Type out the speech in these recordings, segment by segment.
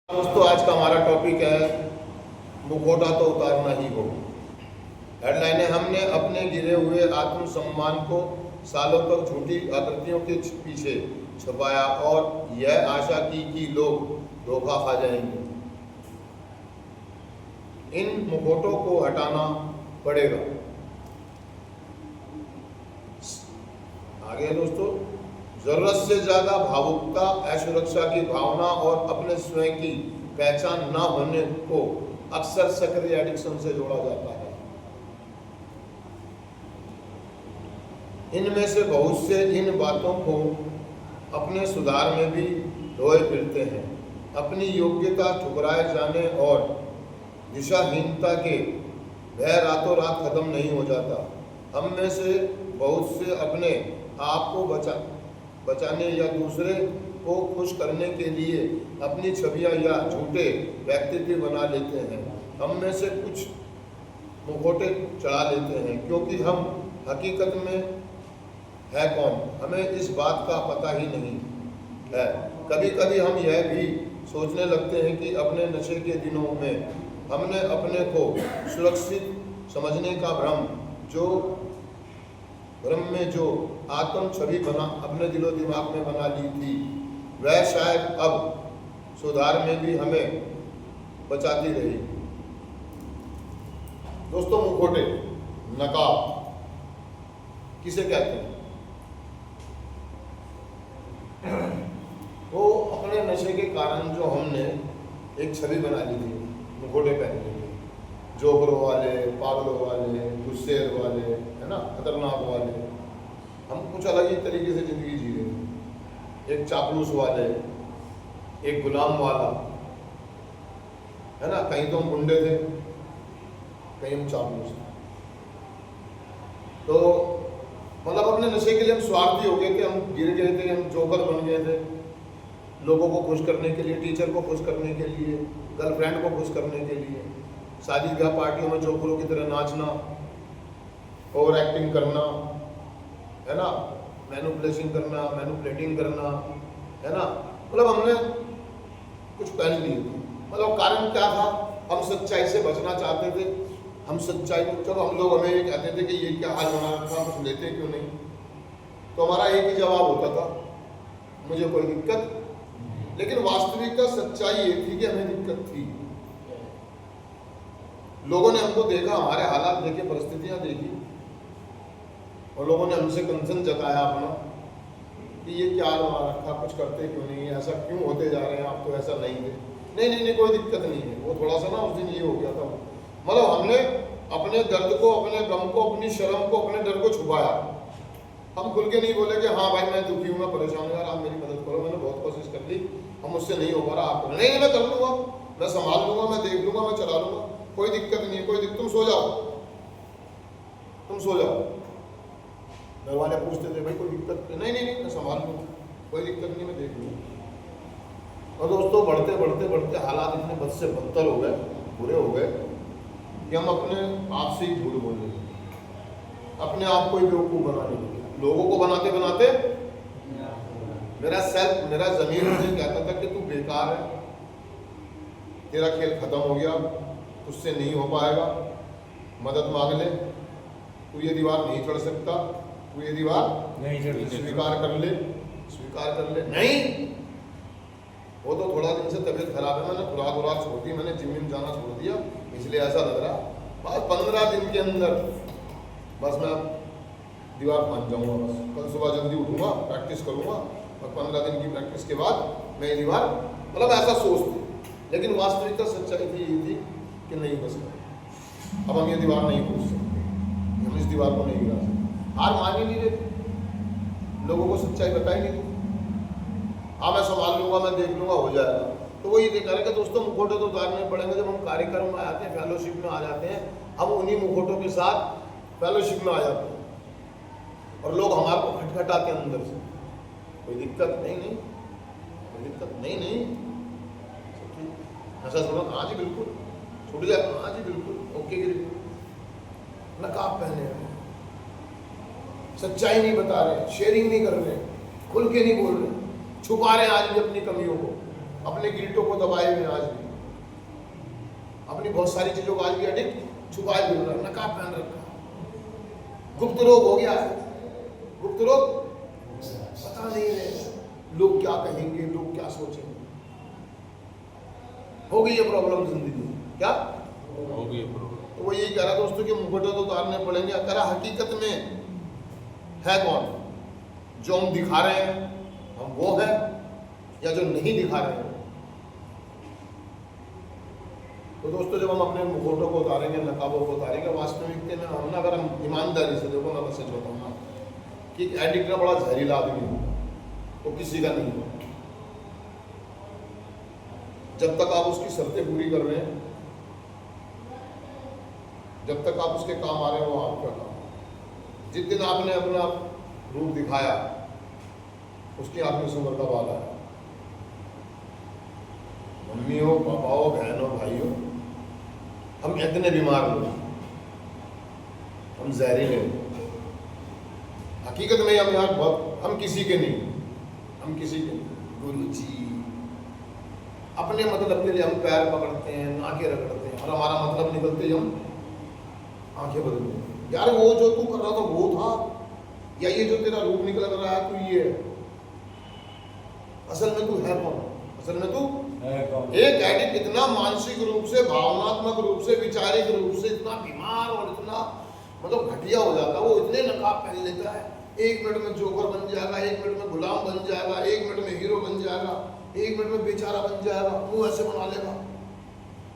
दोस्तों, आज का हमारा टॉपिक है मुखौटा तो उतारना ही हो। हेडलाइन है, हमने अपने गिरे हुए आत्मसम्मान को सालों तक झूठी आकृतियों के पीछे छुपाया और यह आशा की कि लोग धोखा खा जाएंगे। इन मुखौटों को हटाना पड़ेगा। आगे दोस्तों, जरूरत से ज्यादा भावुकता, असुरक्षा की भावना और अपने स्वयं की पहचान न होने को अक्सर सक्रिय एडिक्शन से जोड़ा जाता है। इनमें से बहुत से इन बातों को अपने सुधार में भी ढोए फिरते हैं। अपनी योग्यता ठुकराए जाने और दिशाहीनता के भय रातों रात खत्म नहीं हो जाता। हम में से बहुत से अपने आप को बचाने या दूसरे को खुश करने के लिए अपनी छवियां या झूठे व्यक्तित्व बना लेते हैं। हम में से कुछ मुखौटे चढ़ा लेते हैं क्योंकि हम हकीकत में है कौन, हमें इस बात का पता ही नहीं है। कभी कभी हम यह भी सोचने लगते हैं कि अपने नशे के दिनों में हमने अपने को सुरक्षित समझने का भ्रम में जो आत्म छवि बना अपने दिलो दिमाग में बना ली थी, वह शायद अब सुधार में भी हमें बचाती रही। दोस्तों, मुखौटे, नकाब किसे कहते हैं? वो अपने नशे के कारण जो हमने एक छवि बना ली थी मुखौटे पहन के, जोकरों वाले, पागलों वाले, गुस्सेर वाले, है ना, खतरनाक वाले, हम कुछ अलग ही तरीके से जिंदगी जी रहे थे। एक चापलूस वाले, एक गुलाम वाला, है ना, कहीं तो हम गुंडे थे, कहीं हम चापलूस थे। तो मतलब अपने नशे के लिए हम स्वार्थी हो गए थे, हम गिर गए थे, हम जोकर बन गए थे, लोगों को खुश करने के लिए, टीचर को खुश करने के लिए, गर्लफ्रेंड को खुश करने के लिए, शादी ब्याह पार्टियों में जोकरों की तरह नाचना, ओवर एक्टिंग करना, है ना, मैनिपुलेटिंग करना, है ना, मतलब हमने कुछ पहन लिए थे। मतलब कारण क्या था? हम सच्चाई से बचना चाहते थे। हम सच्चाई को, चलो हम लोग हमें ये कहते थे कि ये क्या हाल बना रखा, कुछ लेते क्यों नहीं? तो हमारा एक ही जवाब होता था, मुझे कोई दिक्कत। लेकिन वास्तविकता सच्चाई ये थी कि हमें दिक्कत थी। लोगों ने हमको देखा, हमारे हालात देखे, परिस्थितियां देखी, और लोगों ने हमसे कंसर्न जताया अपना कि ये क्या हाल बना रखा, कुछ करते क्यों नहीं, ऐसा क्यों होते जा रहे हैं, आप तो ऐसा नहीं थे। नहीं, कोई दिक्कत नहीं है। वो थोड़ा सा ना उस दिन ये हो गया था, मतलब हमने अपने दर्द को, अपने गम को, अपनी शर्म को, अपने डर को छुपाया। हम खुल के नहीं बोले कि हाँ भाई मैं दुखी हूँ, मैं परेशान हूँ, यार आप मेरी मदद करो, मैंने बहुत कोशिश कर ली, हम मुझसे नहीं हो पा रहा, आप नहीं, मैं कर लूँगा, मैं संभाल लूँगा, मैं देख लूँगा, मैं चला लूँगा, कोई दिक्कत नहीं है, कोई दिक्कत, तुम सो जाओ, तुम सो जाओ। घर वाले पूछते थे, भाई कोई दिक्कत नहीं? मैं संभाल लूँगा, कोई दिक्कत नहीं, मैं देख लूँगा। और दोस्तों, बढ़ते बढ़ते बढ़ते हालात इतने बद से बदतर हो गए, बुरे हो गए कि हम अपने आप से ही झूठ बोलने लगे, अपने आप को ही बेवकूफ़ बनाने लगे। लोगों को बनाते बनाते मेरा ज़मीर मुझे कहता था कि तू बेकार है, तेरा खेल खत्म हो गया, तुझसे नहीं हो पाएगा, मदद मांग ले, तू ये दीवार नहीं चढ़ सकता, तू ये दीवार नहीं स्वीकार कर ले। नहीं, वो तो थोड़ा दिन से तबीयत खराब है, मैंने खुराक छोड़ दी, मैंने जिम जाना छोड़ दिया, इसलिए ऐसा लग रहा। बस 15 दिन के अंदर बस मैं दीवार मान जाऊंगा, बस कल सुबह जल्दी उठूंगा, प्रैक्टिस करूंगा, और 15 दिन की प्रैक्टिस के बाद मैं ये दीवार, मतलब ऐसा सोचते। लेकिन वास्तविकता सच्चाई थी ये थी कि नहीं, बस अब हम ये दीवार नहीं पूछ सकते, हम इस दीवार को नहीं गिरा सकते। हार मान ही नहीं रहे, लोगों को सच्चाई बताई नहीं थी। हाँ मैं संभाल लूँगा, मैं देख लूँगा, हो जाएगा। तो वो ये देखा रहे कि दोस्तों, मुखौटे तो उतारने पड़ेंगे। जब हम कार्यक्रम में आते हैं, फेलोशिप में आ जाते हैं, हम उन्हीं मुखौटों के साथ फेलोशिप में आ जाते हैं, और लोग हमारे को खटखटाते हैं अंदर से, कोई दिक्कत नहीं, कोई दिक्कत नहीं, ऐसा सुनो, हाँ जी बिल्कुल, छूट जाए, हाँ जी बिल्कुल, ओके गिरी, नकाब पहने हैं, सच्चाई नहीं बता रहे, शेयरिंग नहीं कर रहे, खुल के नहीं बोल रहे, छुपा रहे हैं आज भी अपनी कमियों को, अपने गिल्टों को दबाए हुए आज भी, अपनी बहुत सारी चीजों को आज भी एडिक्ट छुपाए हुए, नकाब पहन रखा, गुप्त रोग हो गया है। गुप्त रोग पता नहीं है लोग क्या कहेंगे, लोग क्या सोचेंगे, हो गई ये प्रॉब्लम जिंदगी में। क्या हो गई प्रॉब्लम? तो वो यही कह रहा दोस्तों कि मुखौटे तो उतारने पड़ेंगे। करा हकीकत में है कौन? जो हम दिखा रहे हैं हम वो है, या जो नहीं दिखा रहे हैं? तो दोस्तों जब हम अपने मुखौटों को उतारेंगे, नकाबों को उतारेंगे, वास्तविकता में हम ना, अगर हम ईमानदारी से देखो, मैं बस सच बताऊँ ना कि एडिक्ट ना बड़ा जहरीला आदमी हो तो किसी का नहीं हो। जब तक आप उसकी शर्तें पूरी कर रहे हैं, जब तक आप उसके काम आ रहे हैं, वो आपका काम। जिस दिन आपने अपना रूप दिखाया, उसकी आंख में सुंदर का बाल आया। मम्मी हो, पापा हो, बहन हो, भाई हो, हम इतने बीमार लोग, हम जहरीले हो। हकीकत में हम यार बहुत, हम किसी के नहीं, हम किसी के नहीं। गुरु जी अपने मतलब के लिए हम पैर पकड़ते हैं, नाकें रगड़ते हैं, और हमारा मतलब निकलते ही हम आंखें बदलते हैं। यार वो जो तू कर रहा था वो था, या ये जो तेरा रूप निकल रहा है तू ये है? असल में तू है कौन? असल में तू है कौन? एक एडिक्ट इतना मानसिक रूप से, भावनात्मक रूप से, वैचारिक रूप से इतना बीमार और इतना मतलब घटिया हो जाता है, वो इतने नकाब पहन लेता है। 1 मिनट में जोकर बन जाएगा, 1 मिनट में गुलाम बन जाएगा, 1 मिनट में हीरो बन जाएगा, 1 मिनट में बेचारा बन जाएगा, मुंह ऐसे बना लेगा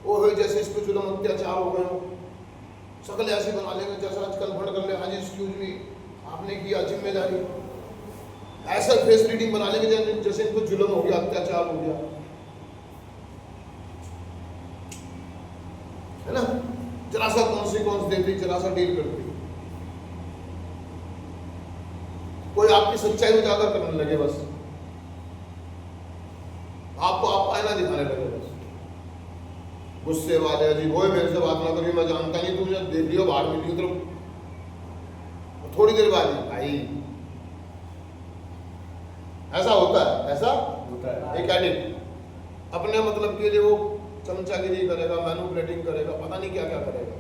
वो है जैसे इस पे जुल्म अत्याचार हो गए हो, शक्ल ऐसी बना लेगा जैसा आज कन्फर्ट कर ले, हाँ जी एक्सक्यूज मी, आपने किया जिम्मेदारी, ऐसा फेस रीडिंग बना लेंगे जैसे इनको जुल्म हो गया, अत्याचार हो गया, है ना? जरा सा कॉन्सिक्वेंस देती, जरा सा डील करती, कोई आपकी सच्चाई उजागर करने लगे, बस आपको आप आईना दिखाने लगे, बस गुस्से वाले, अजी वो मेरे से बात ना करिए, मैं जानता नहीं, तुमने देख लियो बाहर मिली तो थोड़ी देर बाद भाई ऐसा होता है, ऐसा होता है। एक एडिक्ट अपने मतलब के लिए वो चमचागिरी करेगा, मैनिपुलेटिंग करेगा, पता नहीं क्या क्या करेगा,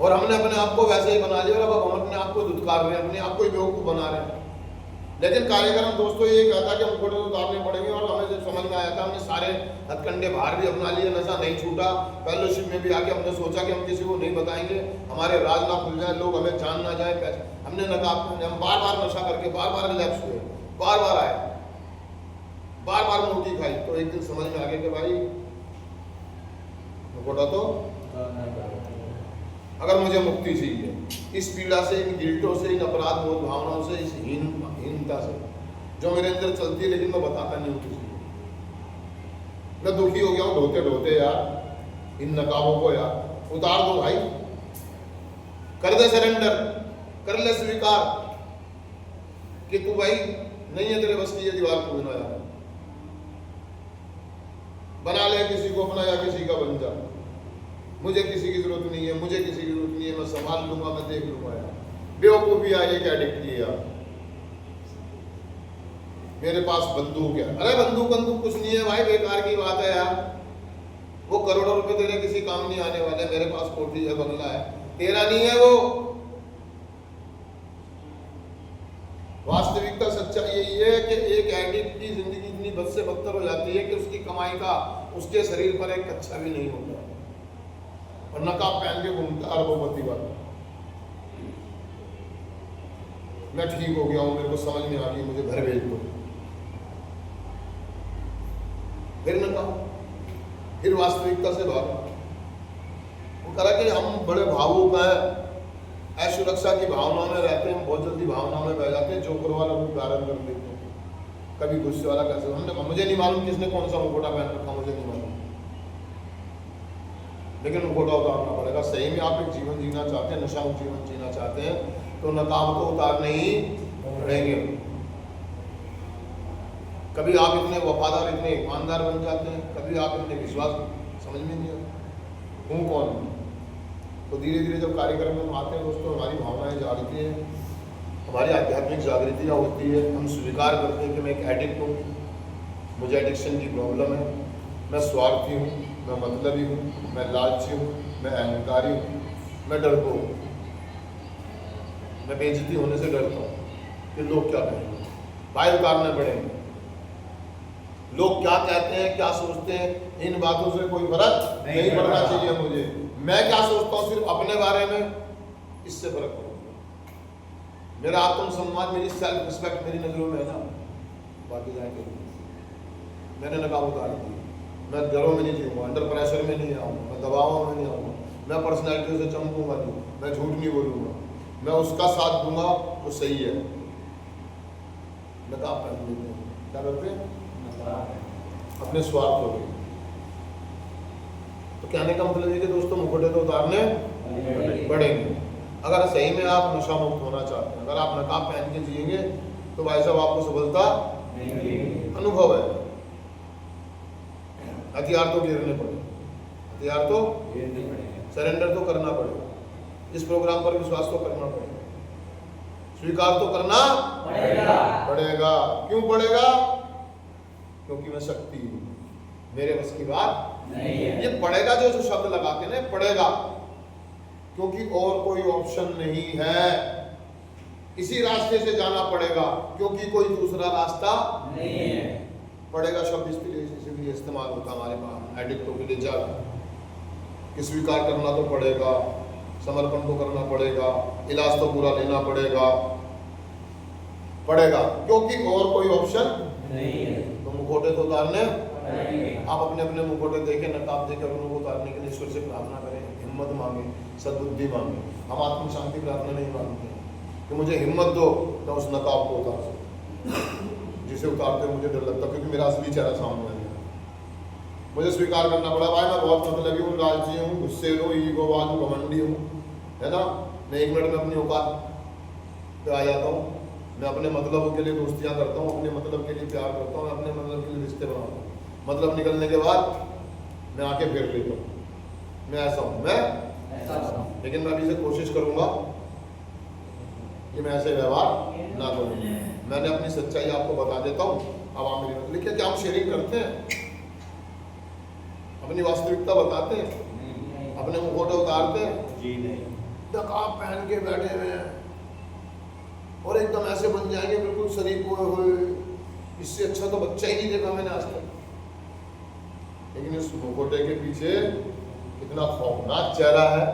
और हमने अपने आप को वैसे ही बना लिया, और अब हम अपने आप को धुतकार रहे हैं, अपने आप को ही बेवकूफ बना रहे हैं। लेकिन कार्यक्रम दोस्तों ये कहता कि हम फोटो उतारने पड़ेंगे, और हमें जब समझ में आया था, हमने सारे हथकंडे बाहर भी अपना लिए, नशा नहीं छूटा। फेलोशिप में भी आके हमने सोचा कि हम किसी को नहीं बताएंगे, हमारे राज ना खुल जाए, लोग हमें जान ना जाए, हमने नकाब, हम बार बार नशा करके बार बार रिलैक्स हुए, बार बार आए, बार बार मोटी खाई, तो एक दिन समझ में आ गया कि भाई फोटो तो अगर मुझे मुक्ति चाहिए इस पीड़ा से, इन गिल्टों से, इन अपराध बोध भावनाओं से, इस हीनता से जो मेरे अंदर चलती है, लेकिन मैं बताता नहीं हूँ किसी को। मैं दुखी हो गया हूँ ढोते ढोते यार, इन नकाबों को यार उतार दो भाई, कर दे सरेंडर, कर ले स्वीकार कि तू भाई नहीं है तेरे बस की ये दीवार कूदना यार, बना ले किसी को अपना, या किसी का बन जा, मुझे किसी की जरूरत नहीं है, मुझे किसी की जरूरत नहीं है, मैं संभाल लूंगा, मैं देख लूंगा यार। बेवकूफी आई एक एडिक्ट की यार, मेरे पास बंदूक है, अरे बंदूक बंदूक कुछ नहीं है भाई, बेकार की बात है यार, वो करोड़ों रुपए तेरे किसी काम नहीं आने वाले, मेरे पास कोठी है, बंगला है, तेरा नहीं है वो। वास्तविकता सच्चाई यही है कि एक एडिक्ट की जिंदगी इतनी बद से बदतर हो जाती है कि उसकी कमाई का उसके शरीर पर एक अच्छा भी नहीं होता, और नकाब पहन के घूमता अरबोपति वाला। मैं ठीक हो गया हूं, मेरे को समझ में आ गई, मुझे घर भेज दो, फिर नकाब, फिर वास्तविकता से भागा। वो कहा कि हम बड़े भावुक हैं, असुरक्षा की भावना में रहते हैं, बहुत जल्दी भावना में बह जाते हैं, जोकर वाला रूप धारण कर लेते हैं, कभी गुस्से वाला कैसे, हमने मुझे नहीं मालूम किसने कौन सा मुखौटा पहन रखा, मुझे नहीं मालूम, लेकिन मुखौटा उतारना पड़ेगा। सही में आप एक जीवन जीना चाहते हैं, नशा मुक्त जीवन जीना चाहते हैं, तो नकाब तो उतारने ही पड़ेंगे। कभी आप इतने वफादार, इतने ईमानदार बन जाते हैं, कभी आप इतने विश्वास, समझ में नहीं आता हूँ कौन। तो धीरे धीरे जब कार्यक्रम में आते हैं दोस्तों, हमारी भावनाएं जागती हैं, हमारी आध्यात्मिक जागृतियाँ होती है, हम स्वीकार करते हैं कि मैं एक एडिक्ट हूँ, मुझे एडिक्शन की प्रॉब्लम है, मैं स्वार्थी हूँ, मैं मतलबी हूँ, मैं लालची हूँ, मैं अहंकारी हूँ, मैं डरपोक हूँ, मैं बेइज्जती होने से डरता हूँ कि लोग क्या कहेंगे, भाई उतारने पड़ेंगे, लोग क्या कहते हैं, क्या सोचते हैं, इन बातों से कोई फर्क नहीं पड़ना चाहिए मुझे। मैं क्या सोचता हूँ सिर्फ अपने बारे में, इससे फर्क पड़ेगा। मेरा आत्मसम्मान, मेरी सेल्फ रिस्पेक्ट मेरी नजरों में है ना, बाकी जाएंगे। मैंने नकाब उतार दी, मैं घरों में नहीं जीऊँगा, अंडर प्रेशर में नहीं आऊँगा, मैं दबावों में नहीं आऊँगा, मैं पर्सनैलिटी से चमकूँगा नहीं, मैं झूठ नहीं बोलूँगा, मैं उसका साथ दूंगा वो सही है। नकाब पहन लेते हैं, क्या करते हैं, अपने स्वार्थ हो गए। तो कहने का मतलब है कि दोस्तों मुखौटे तो उतारने पड़ेंगे। अगर सही में आप नशा मुक्त होना चाहते हैं, अगर आप नकाब पहन के जिएंगे तो भाई साहब आपको सफलता अनुभव है। हथियार तो गिरने पड़ेंगे, हथियार तो सरेंडर तो करना पड़ेगा, इस प्रोग्राम पर विश्वास तो करना पड़ेगा, स्वीकार तो करना पड़ेगा। क्यों पड़ेगा? क्योंकि मैं शक्ति हूँ, मेरे बस की बात नहीं है। ये पड़ेगा जो शब्द लगाते हैं ना, पड़ेगा, क्योंकि और कोई ऑप्शन नहीं है, इसी रास्ते से जाना पड़ेगा, क्योंकि कोई दूसरा रास्ता नहीं है। पड़ेगा शब्द इसलिए इस्तेमाल होता हमारे पास एडिक्टों के लिए जाकर कि स्वीकार करना तो पड़ेगा, समर्पण तो करना पड़ेगा, इलाज तो पूरा लेना पड़ेगा, क्योंकि और कोई ऑप्शन नहीं है। तो मुखौटे तो उतारने, आप अपने अपने मुखौटे देखें, नकाब देकर उनको उतारने के लिए ईश्वर से प्रार्थना करें, हिम्मत मांगे, सद्बुद्धि मांगे। हम आत्म शांति प्रार्थना नहीं मांगते हैं कि मुझे हिम्मत दो तो उस नकाब को उतार सकूं, जिसे उतारते मुझे डर लगता, क्योंकि मेरा असली चेहरा सामने है। मुझे स्वीकार करना पड़ा, भाई मैं बहुत मतलबी हूँ, लालची हूँ, गुस्सेलो, ईगोबाज हूँ, घमंडी हूँ, है ना। मैं 1 मिनट में अपनी औकात पे आ जाता हूँ, मैं अपने मतलबों के लिए दोस्तियाँ करता हूँ, अपने मतलब के लिए प्यार करता हूँ, अपने मतलब के लिए रिश्ते बनाता हूँ, मतलब निकलने के बाद मैं आके फेर लेता हूँ, मैं ऐसा हूँ, मैं ऐसा हूँ। लेकिन मैं अभी से कोशिश करूँगा कि मैं ऐसे व्यवहार ना करूँ। मैंने अपनी सच्चाई आपको बता देता हूँ, अब आप मेरी मतलब लिखिए, क्या हम शेयरिंग करते हैं, अपनी वास्तविकता बताते हैं, अपने मुखौटे उतारते हैं? जी नहीं। नकाब पहन के बैठे हुए हैं और एकदम ऐसे बन जाएंगे बिल्कुल शरीफ हुए, इससे अच्छा तो बच्चा ही नहीं देखा मैंने आज तक। लेकिन इस मुखौटे के पीछे कितना खौफनाक चेहरा है,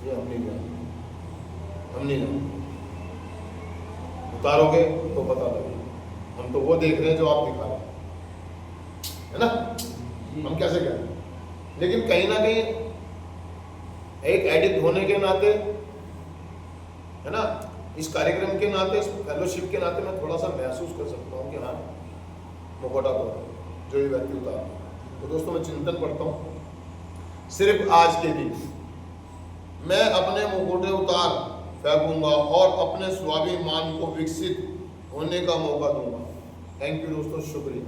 ये हम नहीं जानते। उतारोगे तो पता लगेगा। हम तो वो देख रहे हैं जो आप दिखा रहे हैं, है ना। हम कैसे कह रहे हैं, लेकिन कहीं ना कहीं एक एडिक्ट होने के नाते, है ना, इस कार्यक्रम के नाते, इस फेलोशिप के नाते मैं थोड़ा सा महसूस कर सकता हूँ कि हाँ मुखौटा तो जो ये व्यक्ति उतार। तो दोस्तों मैं चिंतन पढ़ता हूँ, सिर्फ आज के दिन मैं अपने मुखौटे उतार फेंकूंगा और अपने स्वाभिमान को विकसित होने का मौका दूंगा। थैंक यू दोस्तों, शुक्रिया।